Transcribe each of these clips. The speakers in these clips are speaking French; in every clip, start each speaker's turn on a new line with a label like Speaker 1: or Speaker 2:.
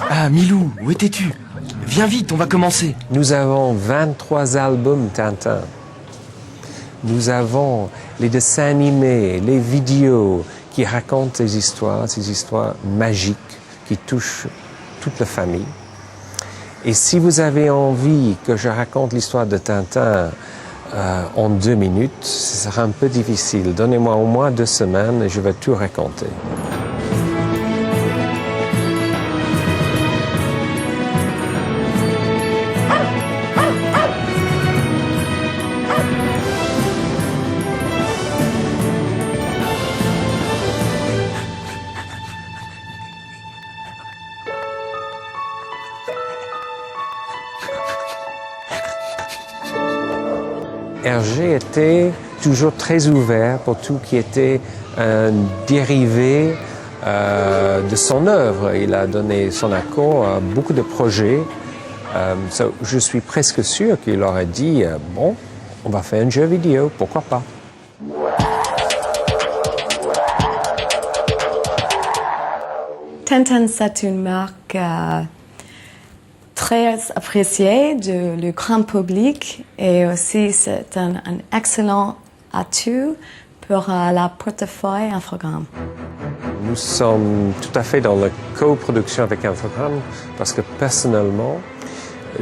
Speaker 1: Ah, Milou, où étais-tu? Viens vite, on va commencer.
Speaker 2: Nous avons 23 albums Tintin. Nous avons les dessins animés, les vidéos qui racontent ces histoires magiques qui touchent toute la famille. Et si vous avez envie que je raconte l'histoire de Tintin en 2 minutes, ce sera un peu difficile. Donnez-moi au moins 2 semaines et je vais tout raconter. Hergé était toujours très ouvert pour tout qui était un dérivé de son œuvre. Il a donné son accord à beaucoup de projets. Je suis presque sûr qu'il aurait dit bon, on va faire un jeu vidéo, pourquoi pas.
Speaker 3: Tintin, c'est une marque très appréciée du grand public et aussi c'est un excellent atout pour la portefeuille Infogrames.
Speaker 2: Nous sommes tout à fait dans la coproduction avec Infogrames parce que personnellement,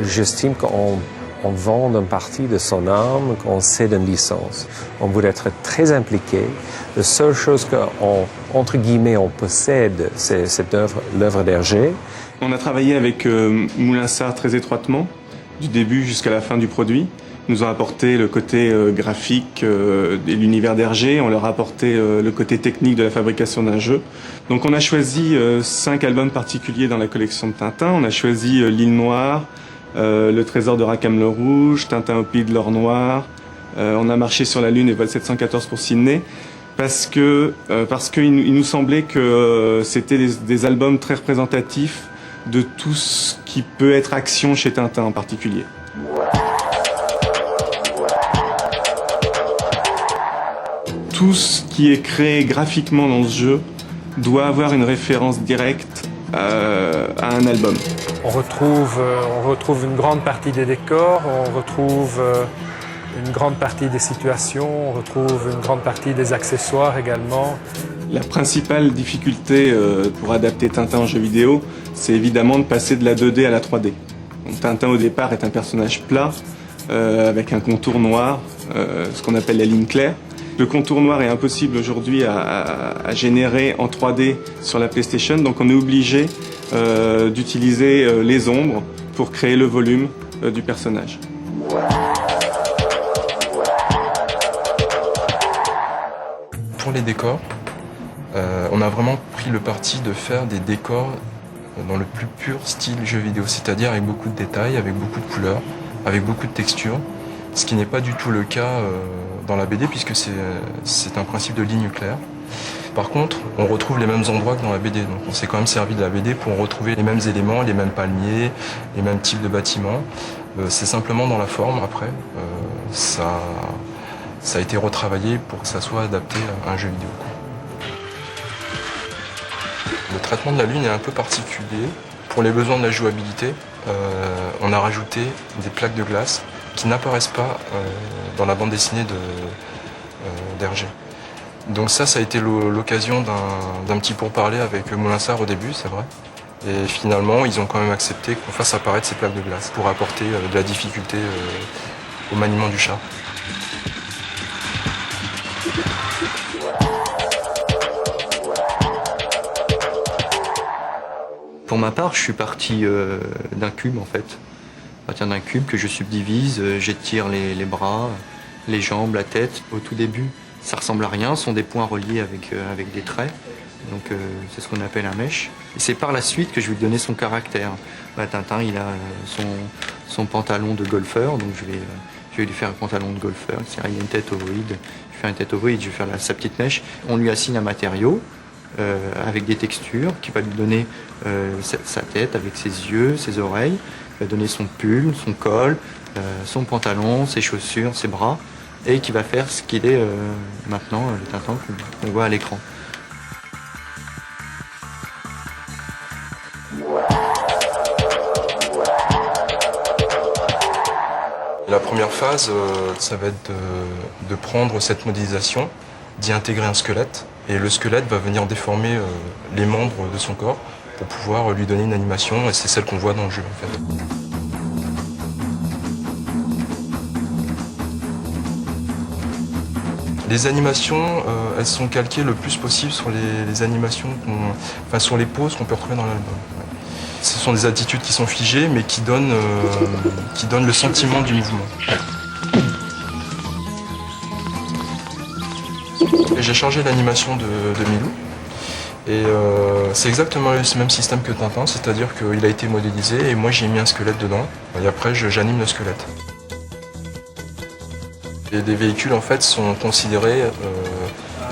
Speaker 2: j'estime qu'on vend une partie de son âme, qu'on cède une licence. On voudrait être très impliqué. La seule chose qu'on, entre guillemets, on possède, c'est l'œuvre d'Hergé.
Speaker 4: On a travaillé avec Moulinsart très étroitement, du début jusqu'à la fin du produit. Ils nous ont apporté le côté graphique de l'univers d'Hergé, on leur a apporté le côté technique de la fabrication d'un jeu. Donc on a choisi 5 albums particuliers dans la collection de Tintin. On a choisi L'Île Noire, Le Trésor de Rackham le Rouge, Tintin au Pays de l'Or Noir. On a marché sur la Lune et Vol 714 pour Sydney. Parce qu'il nous semblait que c'était des albums très représentatifs de tout ce qui peut être action chez Tintin en particulier. Tout ce qui est créé graphiquement dans ce jeu doit avoir une référence directe à un album.
Speaker 5: On retrouve une grande partie des décors, on retrouve une grande partie des situations, on retrouve une grande partie des accessoires également.
Speaker 4: La principale difficulté pour adapter Tintin en jeu vidéo, c'est évidemment de passer de la 2D à la 3D. Donc, Tintin au départ est un personnage plat, avec un contour noir, ce qu'on appelle la ligne claire. Le contour noir est impossible aujourd'hui à générer en 3D sur la PlayStation, donc on est obligé d'utiliser les ombres pour créer le volume du personnage.
Speaker 6: Pour les décors, on a vraiment pris le parti de faire des décors dans le plus pur style jeu vidéo, c'est-à-dire avec beaucoup de détails, avec beaucoup de couleurs, avec beaucoup de textures, ce qui n'est pas du tout le cas dans la BD puisque c'est un principe de ligne claire. Par contre, on retrouve les mêmes endroits que dans la BD, donc on s'est quand même servi de la BD pour retrouver les mêmes éléments, les mêmes palmiers, les mêmes types de bâtiments. C'est simplement dans la forme, après, ça a été retravaillé pour que ça soit adapté à un jeu vidéo. Le traitement de la Lune est un peu particulier. Pour les besoins de la jouabilité, on a rajouté des plaques de glace qui n'apparaissent pas dans la bande dessinée d'Hergé. Donc ça a été l'occasion d'un petit pourparler avec Moulinsart au début, c'est vrai. Et finalement, ils ont quand même accepté qu'on fasse apparaître ces plaques de glace pour apporter de la difficulté au maniement du chat.
Speaker 7: Pour ma part, je suis parti d'un cube en fait. À partir d'un cube que je subdivise, j'étire les bras, les jambes, la tête. Au tout début, ça ressemble à rien, ce sont des points reliés avec des traits. Donc c'est ce qu'on appelle un mesh. Et c'est par la suite que je vais lui donner son caractère. Tintin, il a son pantalon de golfeur, donc je vais lui faire un pantalon de golfeur. C'est-à-dire, il a une tête ovoïde, je vais faire une tête ovoïde, je vais faire sa petite mèche. On lui assigne un matériau avec des textures qui va lui donner sa tête avec ses yeux, ses oreilles. Il va donner son pull, son col, son pantalon, ses chaussures, ses bras, et qui va faire ce qu'il est maintenant, le Tintin qu'on voit à l'écran.
Speaker 6: phase, ça va être de prendre cette modélisation, d'y intégrer un squelette, et le squelette va venir déformer les membres de son corps pour pouvoir lui donner une animation, et c'est celle qu'on voit dans le jeu en fait. Les animations, elles sont calquées le plus possible sur les animations, sur les poses qu'on peut retrouver dans l'album. Ouais. Ce sont des attitudes qui sont figées, mais qui donnent le sentiment du mouvement. J'ai chargé l'animation de Milou. Et c'est exactement le même système que Tintin, c'est-à-dire qu'il a été modélisé et moi j'ai mis un squelette dedans. Et après j'anime le squelette. Les véhicules en fait sont considérés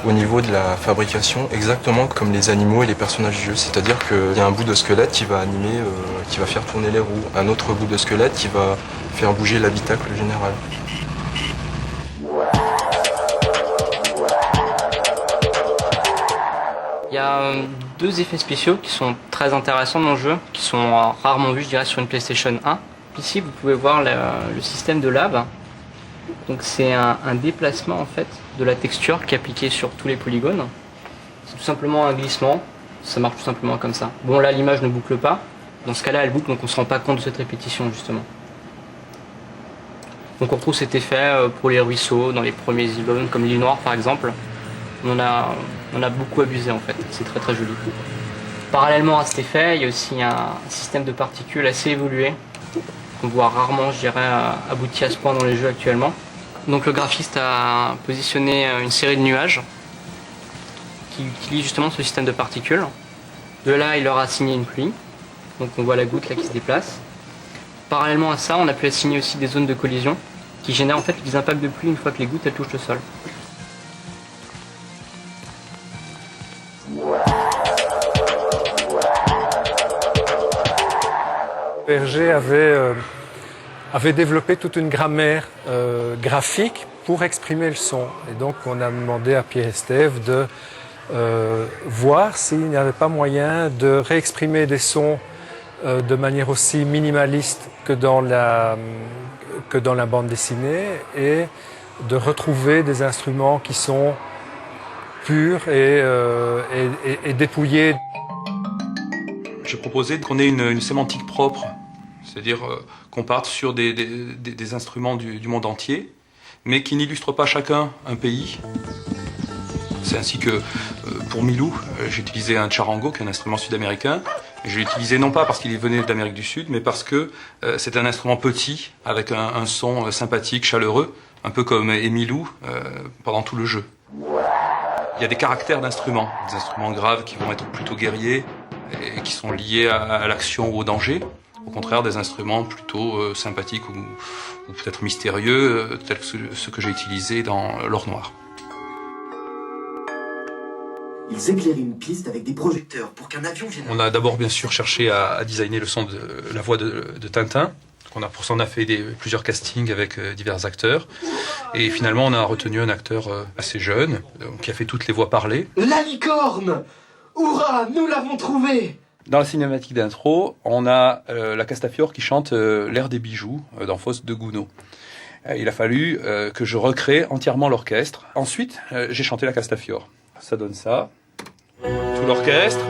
Speaker 6: au niveau de la fabrication exactement comme les animaux et les personnages du jeu. C'est-à-dire qu'il y a un bout de squelette qui va animer, qui va faire tourner les roues, un autre bout de squelette qui va faire bouger l'habitacle général.
Speaker 8: Il y a 2 effets spéciaux qui sont très intéressants dans le jeu, qui sont rarement vus, je dirais, sur une PlayStation 1. Ici, vous pouvez voir le système de lave. Donc c'est un déplacement en fait de la texture qui est appliquée sur tous les polygones. C'est tout simplement un glissement, ça marche tout simplement comme ça. Bon là l'image ne boucle pas, dans ce cas-là elle boucle donc on ne se rend pas compte de cette répétition justement. Donc on retrouve cet effet pour les ruisseaux, dans les premiers immeubles comme l'île Noire par exemple. On a beaucoup abusé en fait, c'est très très joli. Parallèlement à cet effet, il y a aussi un système de particules assez évolué, qu'on voit rarement, je dirais, abouti à ce point dans les jeux actuellement. Donc le graphiste a positionné une série de nuages qui utilisent justement ce système de particules. De là, il leur a assigné une pluie, donc on voit la goutte là qui se déplace. Parallèlement à ça, on a pu assigner aussi des zones de collision qui génèrent en fait des impacts de pluie une fois que les gouttes elles touchent le sol.
Speaker 5: Hergé avait développé toute une grammaire graphique pour exprimer le son. Et donc on a demandé à Pierre Estève de voir s'il n'y avait pas moyen de réexprimer des sons de manière aussi minimaliste que dans la bande dessinée et de retrouver des instruments qui sont purs et dépouillés.
Speaker 9: J'ai proposé qu'on ait une sémantique propre, c'est-à-dire qu'on parte sur des instruments du monde entier, mais qui n'illustrent pas chacun un pays. C'est ainsi que pour Milou, j'ai utilisé un charango, qui est un instrument sud-américain. Je l'ai utilisé non pas parce qu'il venait d'Amérique du Sud, mais parce que c'est un instrument petit, avec un son sympathique, chaleureux, un peu comme Emilou pendant tout le jeu. Il y a des caractères d'instruments, des instruments graves qui vont être plutôt guerriers, et qui sont liés à l'action ou au danger. Au contraire, des instruments plutôt sympathiques ou peut-être mystérieux, tels que ceux que j'ai utilisés dans l'Or Noir.
Speaker 1: Ils éclairent une piste avec des projecteurs pour qu'un avion vienne...
Speaker 9: On a d'abord bien sûr cherché à designer le son de la voix de Tintin. Pour ça, on a fait plusieurs castings avec divers acteurs. Et finalement, on a retenu un acteur assez jeune, qui a fait toutes les voix parlées.
Speaker 1: La licorne! Hurrah, nous l'avons trouvé!
Speaker 9: Dans la cinématique d'intro, on a la Castafiore qui chante l'air des bijoux dans Fosse de Gounod. Il a fallu que je recrée entièrement l'orchestre. Ensuite, j'ai chanté la Castafiore. Ça donne ça. Tout l'orchestre.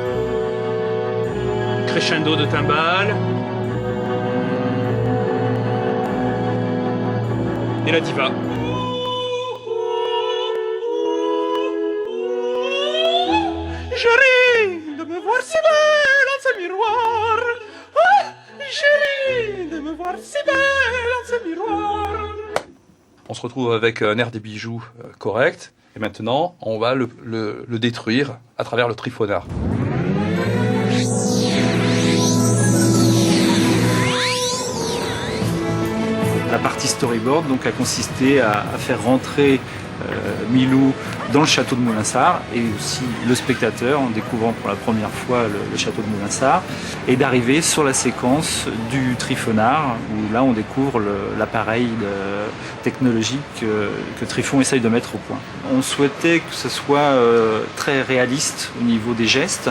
Speaker 9: Crescendo de timbales. Et la diva. Chérie, de me voir si belle dans ce miroir. Oh, chérie, de me voir si belle dans ce miroir. On se retrouve avec un air des bijoux correct. Et maintenant, on va le détruire à travers le triphonard.
Speaker 10: La partie storyboard donc, a consisté à faire rentrer Milou dans le château de Moulinsart et aussi le spectateur en découvrant pour la première fois le château de Moulinsart et d'arriver sur la séquence du Triphonard où là on découvre l'appareil technologique que Trifon essaye de mettre au point. On souhaitait que ce soit très réaliste au niveau des gestes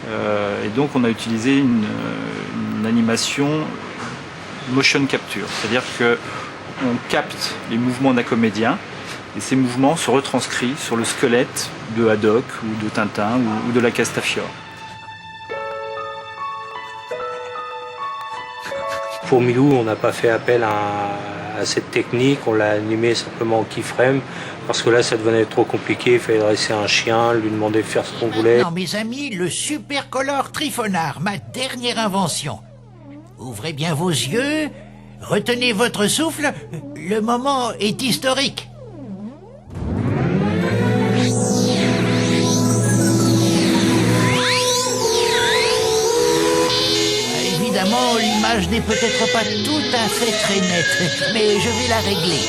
Speaker 10: et donc on a utilisé une animation motion capture, c'est-à-dire que on capte les mouvements d'un comédien et ces mouvements se retranscrivent sur le squelette de Haddock ou de Tintin ou de la Castafiore.
Speaker 11: Pour Milou, on n'a pas fait appel à cette technique, on l'a animé simplement au keyframe, parce que là ça devenait trop compliqué, il fallait dresser un chien, lui demander de faire ce qu'on voulait.
Speaker 12: Non, mes amis, le Supercolor Trifonard, ma dernière invention. Ouvrez bien vos yeux, retenez votre souffle, le moment est historique. Évidemment, l'image n'est peut-être pas tout à fait très nette, mais je vais la régler.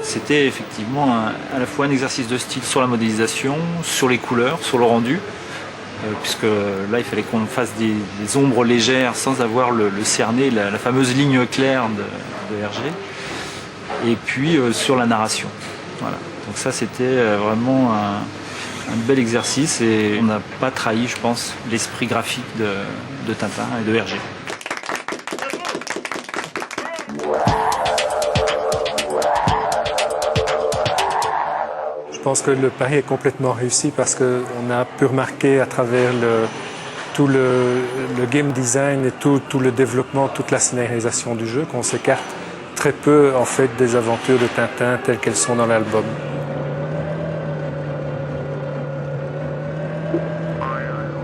Speaker 10: C'était effectivement à la fois un exercice de style sur la modélisation, sur les couleurs, sur le rendu, puisque là il fallait qu'on fasse des ombres légères sans avoir le cerné, la fameuse ligne claire de Hergé, et puis sur la narration. Voilà. Donc ça c'était vraiment un bel exercice et on n'a pas trahi, je pense, l'esprit graphique de Tintin et de Hergé.
Speaker 5: Je pense que le pari est complètement réussi parce qu'on a pu remarquer à travers tout le game design et tout le développement, toute la scénarisation du jeu qu'on s'écarte très peu en fait des aventures de Tintin telles qu'elles sont dans l'album.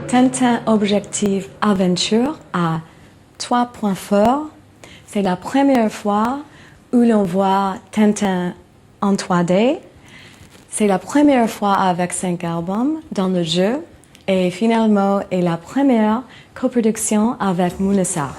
Speaker 3: Tintin Objective Aventure a 3 points forts. C'est la première fois où l'on voit Tintin en 3D. C'est la première fois avec 5 albums dans le jeu. Et finalement, est la première coproduction avec Moulinsart.